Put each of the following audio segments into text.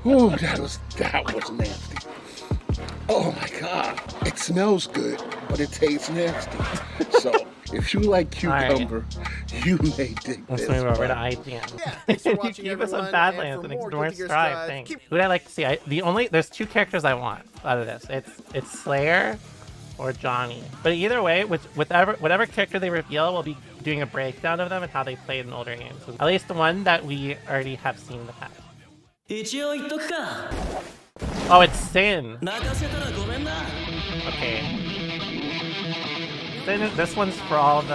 Ooh, that was nasty. Oh my god. It smells good, but it tastes nasty. So if you like cucumber, you may dig Let's this. move over to but- IGN. Yeah, thanks for You watching, keep us on everyone, Badlands and and for more ignore Guilty Gear Strive. Strive, Thanks. keep- Who'd I like to see? There's two characters I want out of this. It's Slayer or Johnny. But either way, whatever character they reveal, we'll be doing a breakdown of them and how they played in older games. At least the one that we already have seen in the past. 一応言っとくか Oh, it's Sin. 泣かせたらごめんな Okay. This one's for all the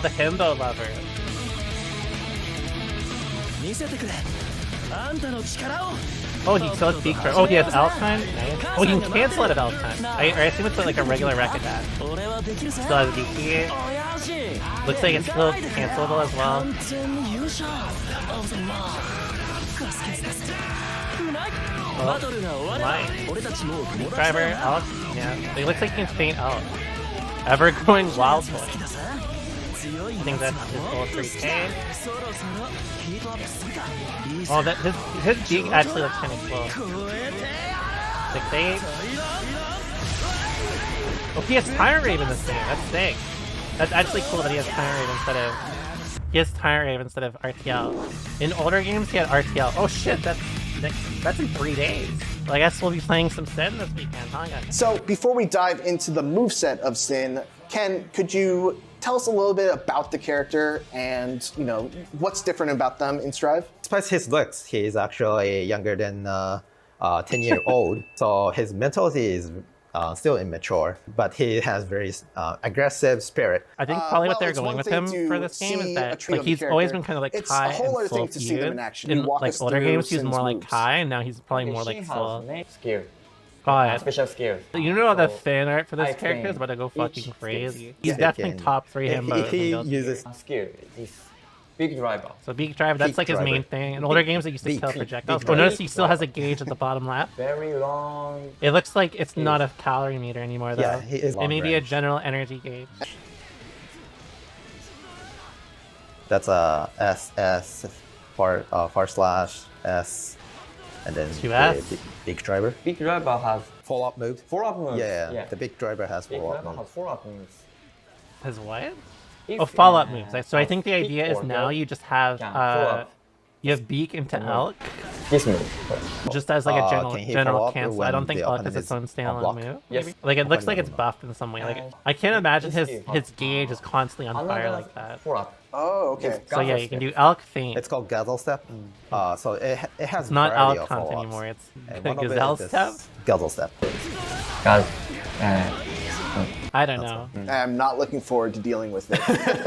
himbo lovers. 見せてくれあんたの力を Oh, he still has Beak Drive. Oh, he has Elfheim? Nice. Oh, you can cancel it of Elfheim. I assume it's like a regular Wreck Attack. 俺はできるぜ Still has DP. おやじ Looks like it's still cancelable as well. 完全に優勝オブザマー助けさせてうまいバトルが終われば Nice. 俺たちもう Beak Driver, Elk. Yeah. It looks like he can faint Elk. Ever going wild boy. 好きだぜ強い I think that's his goal 3K. そろそろヒートアップするかいいぜ Oh, his beak actually looks kind of cool. 超えて 6-8. Oh, he has Tyrant Rave in this game. That's sick. That's actually cool that he has Tyrant Rave instead of RTL. In older games, he had RTL. Oh shit, that's in 3 days. Well, I guess we'll be playing some Sin this weekend, huh, guys? So before we dive into the moveset of Sin, Ken, could you tell us a little bit about the character and, what's different about them in Strive? Despite his looks, he is actually younger than 10-year-old. So his mentality is still immature, but he has very aggressive spirit. I think probably what they're it's going one with thing him to for this game see is a that trait like of the he's always been character. kind of like It's Kai a whole and other full thing to see them in fuse. action. In You walk like us older through games, he's Sin's more like moves. Kai, and now he's probably more like full. skill. God. Special skills. You know the fan art for this I character is think about to go each fucking skill- crazy. Yeah, He's definitely he can- top 3 he- himbos. he in Guilty Gear. uses- Skill is big driver. So Beak Drive, that's Beak like his Driver. main thing. In older games, they used to Beak- kill Beak projectiles. Oh, Driver. notice he still has a gauge at the bottom left. Very long. It looks like it's not a calorie meter anymore, though. Yeah, he is It may long be a range. general energy gauge. That's a SS far slash S, and then 2S? the big driver. Big driver has Follow-up move. follow-up moves. Yeah, the big driver has Big follow-up driver move. has follow-up moves. His what? If, Oh, follow-up moves. So I think the has idea big is now order, you just have can follow-up you have Beak into Elk this move. just as like a general can he general follow up cancel. I when don't think the Elk opponent has its is own on standalone block? move. Yes. Like it looks like Opponent it's buffed in some way. Like And I can't imagine this his is gauge is constantly on fire Another like that. follow-up. Oh, okay. So yeah, you can do Elk Faint. It's called Gazelle Step. So it has It's not variety Elk of Hunt follow-ups. anymore. It's And one of it Gazelle is Step. Gazelle Step. Guys, I don't know. I'm not looking forward to dealing with it.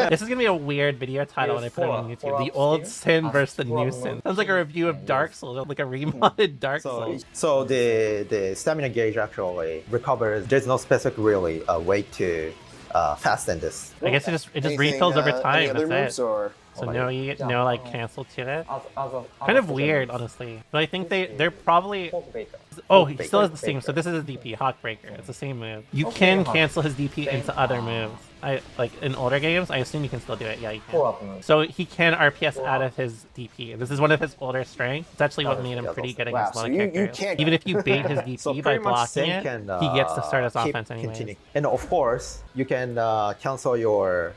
This is gonna be a weird video title when I put it on YouTube. Follow-up The old skill. Sin versus the new Follow-up Sin. move. Sounds like a review of Dark Souls, like a remodded Dark Souls. So the stamina gauge actually recovers. There's no specific really way to fasten this. I guess it just Anything, refills over any time. other That's moves, it. or So no, you get no like cancel to it. as Kind of weird, honestly. But I think they're probably. Oh, he still has the same. So this is his DP, Hawkbreaker. It's the same move. You can cancel his DP into other moves. I like in older games. I assume you can still do it. Yeah, you can. Follow-up moves. So he can RPS out of his DP. This is one of his older strengths. It's actually what made him pretty good against Wow, a lot so of you characters. can't- Even if you bait his DP So by pretty much blocking Sin it, can, he gets to start his keep offense anyways. continuing. And of course, you can cancel your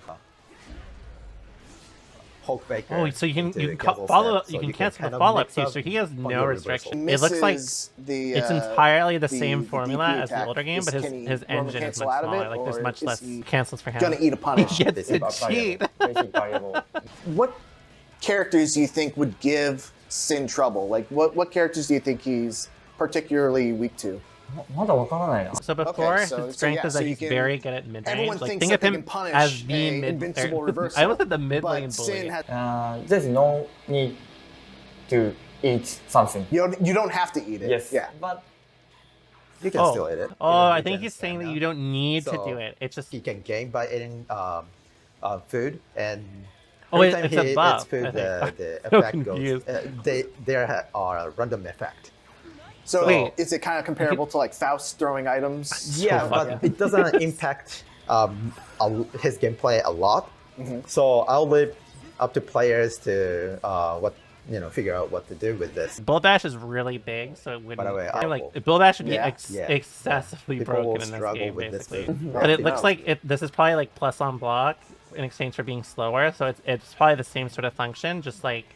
Hulkbaker. Oh, so you can into you can Gazelle follow Step, you so can cancel kind the of follow up mix too. up So he has on no your restriction. reversal. It looks like Misses the, it's entirely the the- same the formula DP as the attack. older game, but Can he his normal engine is cancel much out of smaller. it, Like there's or much is less he cancels for him. gonna eat a punish? He gets to Basic cheat. Basic variable. What characters do you think would give Sin trouble? Like, what characters do you think he's particularly weak to? まだわからないな。 So before, so- his so strength yeah, is that so you he's can- very good at mid range. Everyone Like thinks think that of they him can punish as the a mid. invincible or- reversal. I looked at the mid But lane Sin bully. has, There's no need to eat something. you don't have to eat it. Yes. Yeah. But You can Oh, still eat it. oh, You I can think he's saying that stamina. you don't need to So, do it. It's just He can gain by eating food, and Oh, every it- time it's he a buff, eats food, I think. the So effect confused. goes. There are a random effect. So Wait. is it kind of comparable to like Faust throwing items? Yeah, fucking- but it doesn't impact his gameplay a lot. So I'll leave up to players to figure out what to do with this. Bull Dash is really big, so it wouldn't. By the way, Bull Dash would be Yeah. excessively People will broken in this struggle game, with this basically. move. But it looks like this is probably like plus on block in exchange for being slower, so it's probably the same sort of function, just like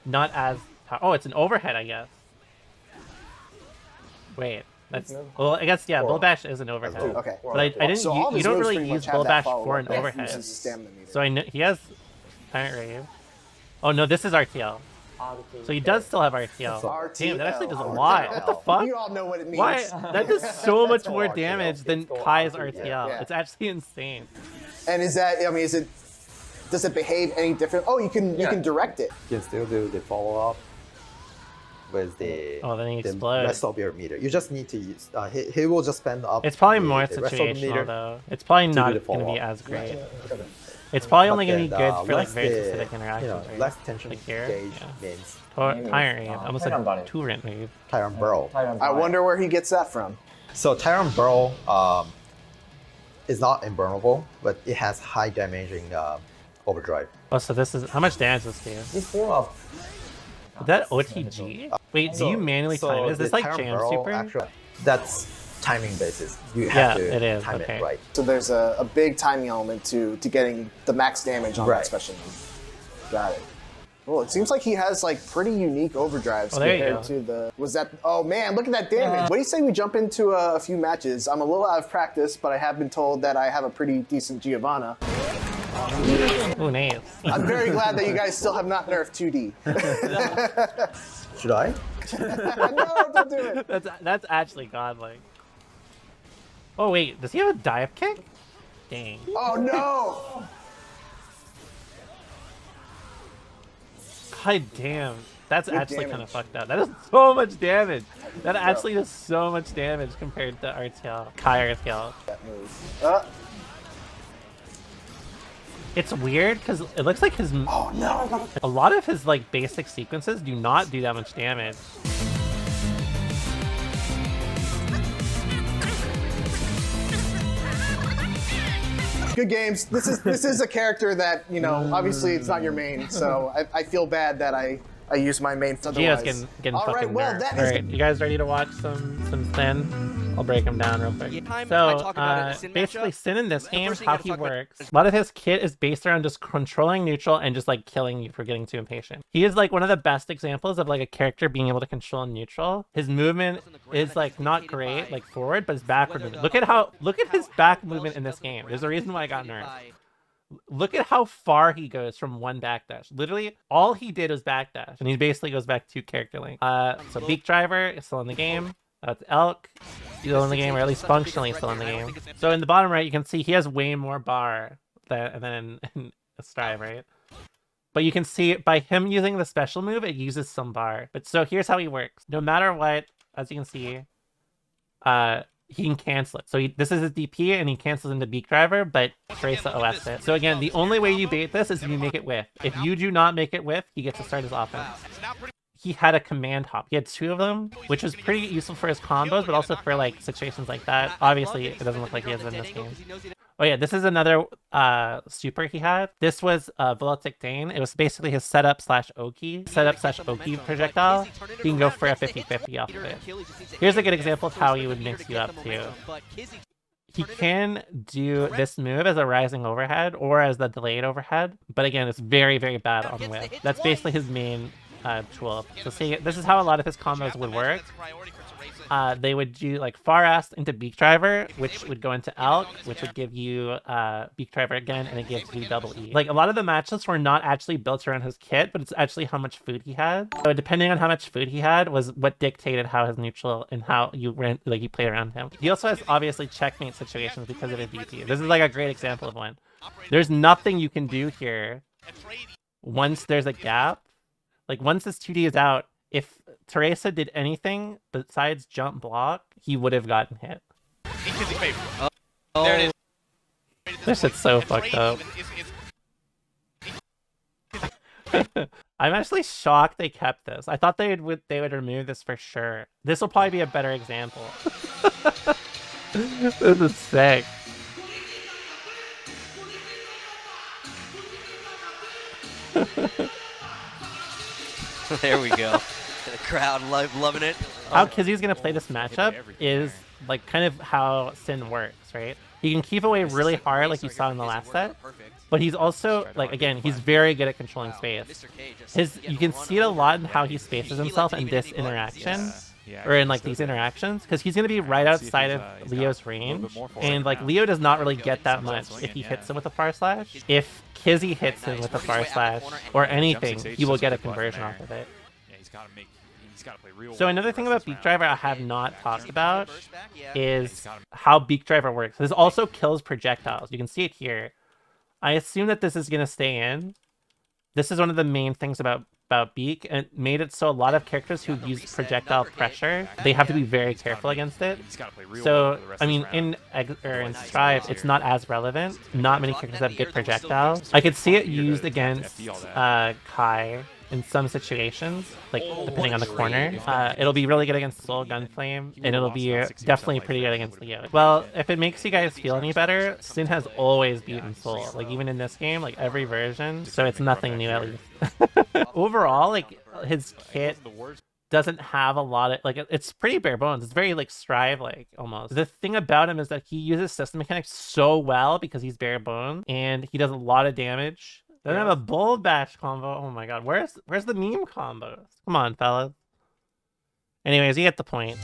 not as. Oh, it's an overhead, I guess. Wait, that's well. I guess yeah. Bull Dash is an overhead. Okay. But I didn't. So all of You his don't moves really pretty use much have Bull that Dash follow-up for an that overhead. uses stamina meter. So I know he has Tyrant Rave. Oh no, this is RTL. So he does still have RTL. RTL. Damn, that actually does a lot. What the fuck? We all know what it means. Why? That does so much more RTL. damage than It's called Kai's RTL. RTL. Yeah. It's actually insane. And is that? I mean, does it behave any different? Oh, you can direct it. You can still do the follow-up with the, Oh, then he the explodes. rest of your meter. You just need to use. He will just spend up. It's probably the more rest of the meter. situational though. It's probably do not the going to be follow-up. as great. It's probably only But going to be then, good for like less very the- specific interactions. right? less tension Like here, gauge yeah. means Tyrant Rave. Almost Tyrant like Bunny. Tyrant Rave. Tyrant Burrow. I wonder where he gets that from. So Tyrant Burrow is not invulnerable, but it has high damaging overdrive. Oh, so this is how much damage does this do? This form of Is that OTG? Wait, do you manually time it? Is this the like Tyrant Jam Burrow, Super? Actually, that's timing basis. You Yeah, have to it is, time okay. it right. So there's a big timing element to getting the max damage on Right. that special move. Got it. Well, it seems like he has like pretty unique overdrives Oh, there you compared go. to the. Was that? Oh man, look at that damage! What do you say we jump into a few matches? I'm a little out of practice, but I have been told that I have a pretty decent Giovanna. Ooh, nice. I'm very glad that you guys still have not nerfed 2D. Should I? No, don't do it. That's actually godlike. Oh wait, does he have a dive kick? Dang. Oh no! God damn. That's actually kind damage. of fucked up. That is so much damage. That actually does so much damage compared to RTL. Kai RTL. That move. It's weird because it looks like his Oh no! a lot of his like basic sequences do not do that much damage. Good games. This is a character that obviously it's not your main, so I feel bad that I use my main. Gio's Otherwise. getting All fucking right, well, nerfed. that is Alright, you guys ready to watch some Sin? I'll break him down real quick. Time I So, talk about it in Sin basically matchup, Sin in this the game, first thing you how gotta he talk about works, is- a lot of his kit is based around just controlling neutral and just like killing you for getting too impatient. He is like one of the best examples of like a character being able to control neutral. His movement is like not great, like forward, but his backward movement. Look at his back movement in this game. There's a reason why I got nerfed. Look at how far he goes from one backdash. Literally, all he did was backdash, and he basically goes back to character link. So Beak Driver is still in the game. That's Elk, still in the game, or at least functionally still in the game. So in the bottom right, you can see he has way more bar than in Strive, right? But you can see by him using the special move, it uses some bar. But so here's how he works. No matter what, as you can see, he can cancel it. So this is his DP, and he cancels into Beak Driver, but Tracer OS it. So again, the only way you bait this is if you make it whiff. If you do not make it whiff, he gets to start his offense. He had a command hop. He had 2 of them, which was pretty useful for his combos, but also for like situations like that. Obviously, it doesn't look like he has it in this game. Oh yeah, this is another super he had. This was Volatic Dane. It was basically his setup / Oki. Setup / Oki projectile. He can go for a 50-50 off of it. Here's a good example of how he would mix you up too. He can do this move as a rising overhead or as the delayed overhead, but again, it's very, very bad on whiff. That's basically his main tool. So see, this is how a lot of his combos would work. They would do like far ass into Beak Driver, which would go into Elk, which would give you Beak Driver again, and it gives you double E. Like a lot of the matchups were not actually built around his kit, but it's actually how much food he had. So depending on how much food he had was what dictated how his neutral and how you ran, like you play around him. He also has obviously checkmate situations because of his DP. This is like a great example of one. There's nothing you can do here once there's a gap. Like once this 2D is out, if Teresa did anything besides jump block, he would have gotten hit. There it is. This shit's so fucked up. I'm actually shocked they kept this. I thought they would remove this for sure. This will probably be a better example. This is sick. There we go. The crowd loving it. How Kizzy's gonna play this matchup is like kind of how Sin works, right? He can keep away really hard like you saw in the last set, but he's also, like, again, he's very good at controlling space. You can see it a lot in how he spaces himself in this interaction, or in like these interactions, because he's going to be right outside of Leo's range, and like Leo does not really get that much if he hits him with a far slash. If Kizzy hits him with a far slash or anything, he will get a conversion off of it. So another thing about Beak Driver I have not talked about is how Beak Driver works. This also kills projectiles. You can see it here. I assume that this is going to stay in. This is one of the main things about Beak, and it made it so a lot of characters who use projectile pressure, they have to be very careful against it. So, I mean, in Strive, it's not as relevant. Not many characters have good projectiles. I could see it used against Kai in some situations, like depending on the corner. It'll be really good against Soul Gunflame, and it'll be definitely pretty good against Leo. Well, if it makes you guys feel any better, Sin has always beaten Soul, like even in this game, like every version, so it's nothing new at least. Overall, like his kit doesn't have a lot of, like, it's pretty bare bones. It's very like Strive-like almost. The thing about him is that he uses system mechanics so well because he's bare bones, and he does a lot of damage. Doesn't have a bull bash combo. Oh my god, where's the meme combos? Come on, fellas. Anyways, you get the point.